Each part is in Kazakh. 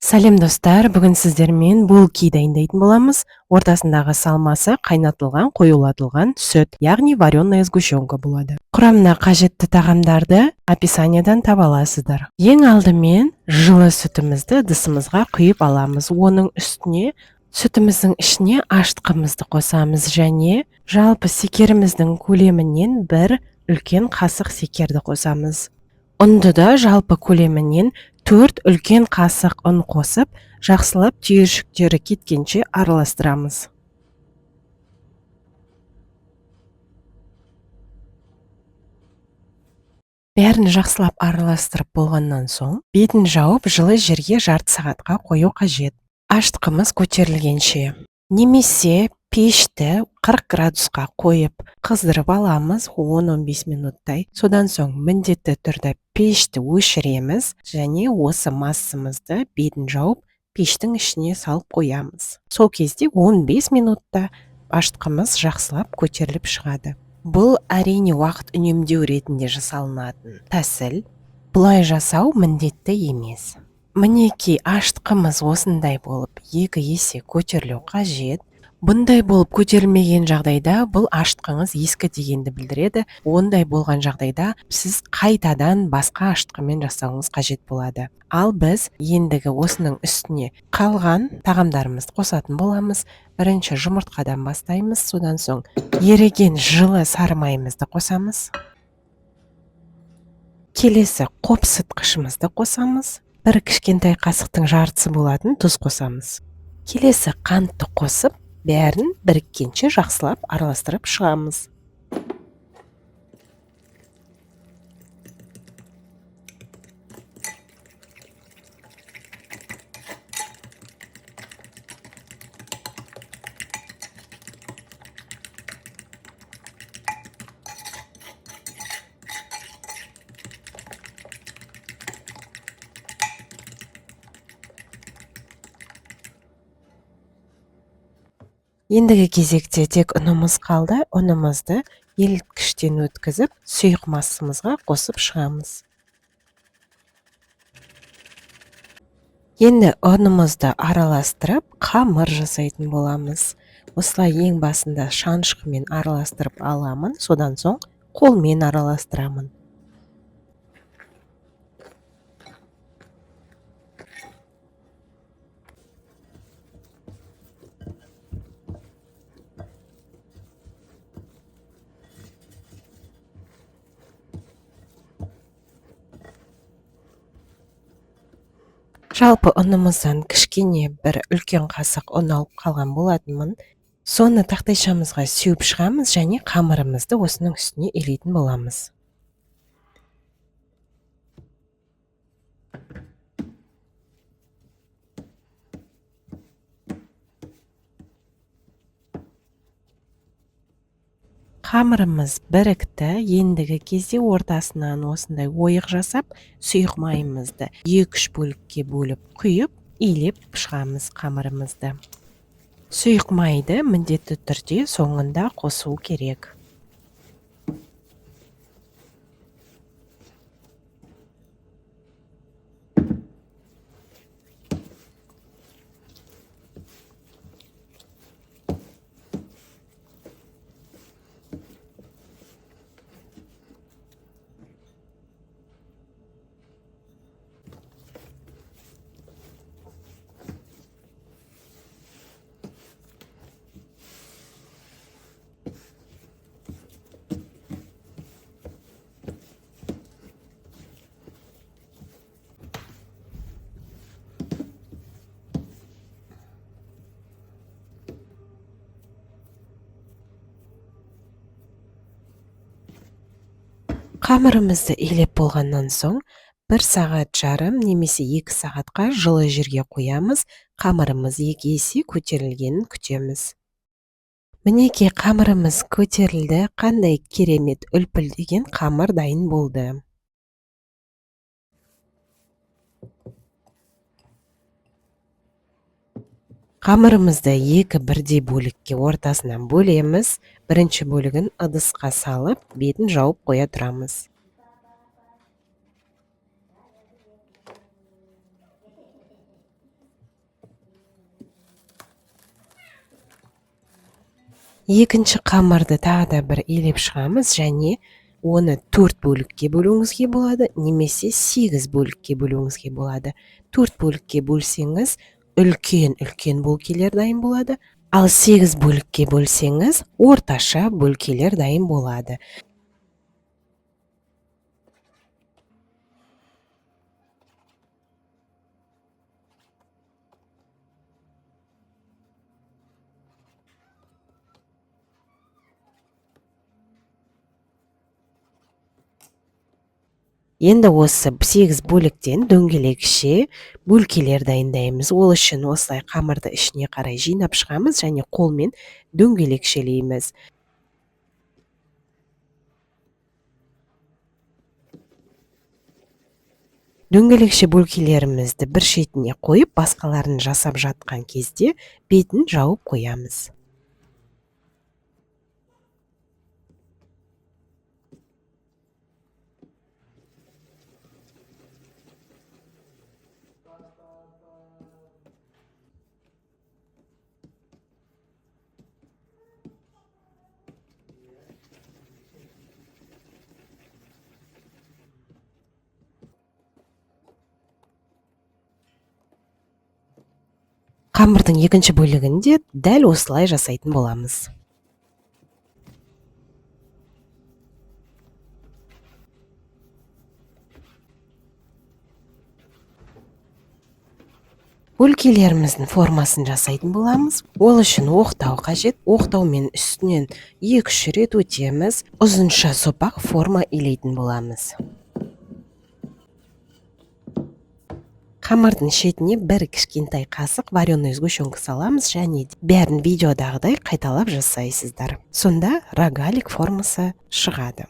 Сәлем достар, бүгін сіздермен булки дайындайтын боламыз. Ортасындағы салмасы қайнатылған, қоюлатылған сүт, яғни вареная сгущенка болады. Құрамына қажетті тағамдарды описаниядан таба аласыздар. Ең алдымен жылы сүтімізді ыдысымызға құйып аламыз. Оның үстіне сүтіміздің ішіне ашытқымызды қосамыз және жалпы секеріміздің көлемінен бір үлкен қасық секерді қосамыз. Ұнды да жалпы көлемінен 4 үлкен қасық ұн қосып, жақсылап түйіршіктері кеткенше араластырамыз. Бәрін жақсылап араластырып болғаннан соң, бетін жауып жылы жерге жарты сағатқа қою қажет. Ашытқымыз көтерілгенше. Немесе пешті 40 градусқа қойып қыздырып аламыз 10-15 минуттай. Содан соң міндетті түрде пешті өшіреміз және осы массамызды бетін жауып пештің ішіне салып қоямыз. Сол кезде 15 минутта ашытқымыз жақсылап көтеріліп шығады. Бұл әрине уақыт үнемдеу ретінде жасалынатын тәсіл. Бұлай жасау міндетті емес. Мінекей ашытқымыз осындай болып 2 есе көтерілу қажет. Бұндай болып көтерілмеген жағдайда бұл ашытқыңыз ескі дегенді білдіреді. Ондай болған жағдайда сіз қайтадан басқа ашытқымен жасауыңыз қажет болады. Ал біз ендігі осының үстіне қалған тағамдарымызды қосатын боламыз. Бірінші жұмыртқадан бастаймыз, содан соң еріген жылы сары майымызды қосамыз. Келесі қопсытқышымызды қосамыз. Бір кішкентай қасықтың жартысы болатын тұз қосамыз. Келесі қантты қосып, бәрін біріккенше жақсылап араластырып шығамыз. Ендігі кезекте тек ұнымыз қалды. Ұнымызды еліткіштен өткізіп, сұйық массамызға қосып шығамыз. Енді ұнымызды араластырып, қамыр жасайтын боламыз. Осылай ең басында шанышқымен араластырып аламын, содан соң қолмен араластырамын. Жалпы ұнымыздан кішкене бір үлкен қасық ұн алып қалған болатынмын. Соны тақтайшамызға сеуіп шығамыз және қамырымызды осының үстіне илейтін боламыз. Қамырымыз бірікті. Ендігі кезде ортасынан осындай ойық жасап, сұйық майымызды 2-3 бөлікке бөліп құйып, илеп шығамыз қамырымызды. Сұйық майды міндетті түрде соңында қосу керек. Қамырымызды илеп болғаннан соң 1 сағат жарым немесе 2 сағатқа жылы жерге қоямыз. Қамырымыз 2 есе көтерілгенін күтеміз. Мінекей қамырымыз көтерілді. Қандай керемет үлпілдеген қамыр дайын болды. Қамырымызды 2 бірдей бөлікке ортасынан бөлеміз. Бірінші бөлігін ыдысқа салып, бетін жауып қоя тұрамыз. Екінші қамырды тағы да бір илеп шығамыз және оны 4 бөлікке бөлуіңізге болады, немесе 8 бөлікке бөлуіңізге болады. 4 бөлікке бөлсеңіз, үлкен бөлкелер дайын болады, ал 8 бөлікке бөлсеңіз, орташа бөлкелер дайын болады. Енді осы 8 бөліктен дөңгелекше бөлкелер дайындаймыз. Ол үшін осылай қамырды ішіне қарай жинап шығамыз және қолмен дөңгелекшелейміз. Дөңгелекше бөлкелерімізді бір шетіне қойып, басқаларын жасап жатқан кезде бетін жауып қоямыз. Қамырдың екінші бөлігінде дәл осылай жасайтын боламыз. Бөлкелеріміздің формасын жасайтын боламыз. Ол үшін оқтау қажет. Оқтаумен үстінен 2-3 рет өтеміз. Ұзынша сопақ форма илейтін боламыз. Қамырдың шетіне бір кішкентай қасық вареный сгущенка саламыз және бәрін видеодағыдай қайталап жасайсыздар. Сонда рогалик формасы шығады.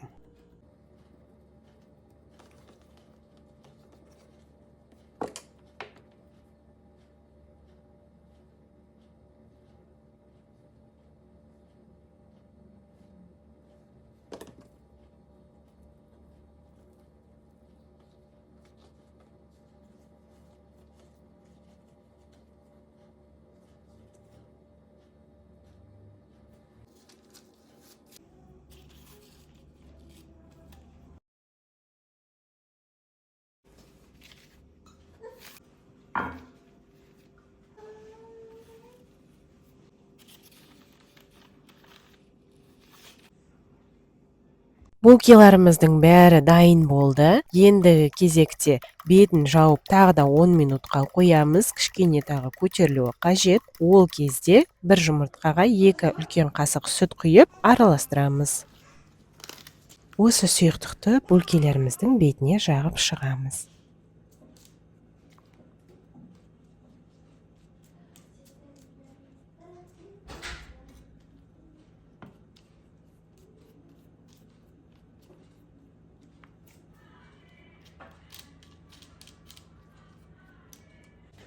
Бөлкелеріміздің бәрі дайын болды. Ендігі кезекте бетін жауып тағы да 10 минутқа қоямыз. Кішкене тағы көтерілуі қажет. Ол кезде бір жұмыртқаға 2 үлкен қасық сүт құйып араластырамыз. Осы сұйықтықты бөлкелеріміздің бетіне жағып шығамыз.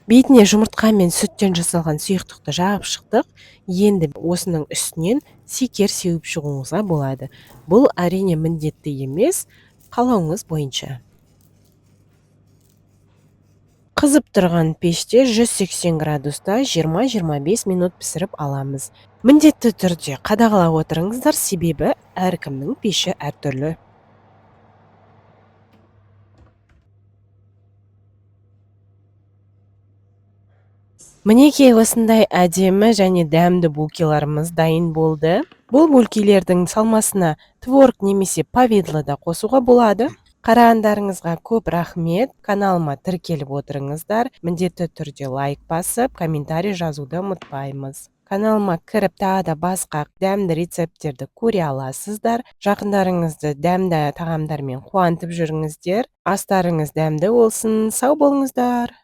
Бетіне жұмыртқа мен сүттен жасалған сұйықтықты жағып шықтық. Енді осының үстінен секер сеуіп шығуыңызға болады. Бұл әрине міндетті емес, қалауыңыз бойынша. Қызып тұрған пеште 180 градуста 20-25 минут пісіріп аламыз. Міндетті түрде қадағалап отырыңыздар, себебі әркімнің пеші әртүрлі. Мінекей осындай әдемі және дәмді бөлкелеріміз дайын болды. Бұл бөлкелердің салмасына творог немесе повидло да қосуға болады. Қарағандарыңызға көп рахмет. Каналыма тіркеліп отырыңыздар. Міндетті түрде лайк басып, комментарий жазуды ұмытпаймыз. Каналыма кіріп тағы да басқа дәмді рецепттерді көре аласыздар. Жақындарыңызды дәмді тағамдармен қуантып жүріңіздер. Астарыңыз дәмді болсын. Сау болыңыздар.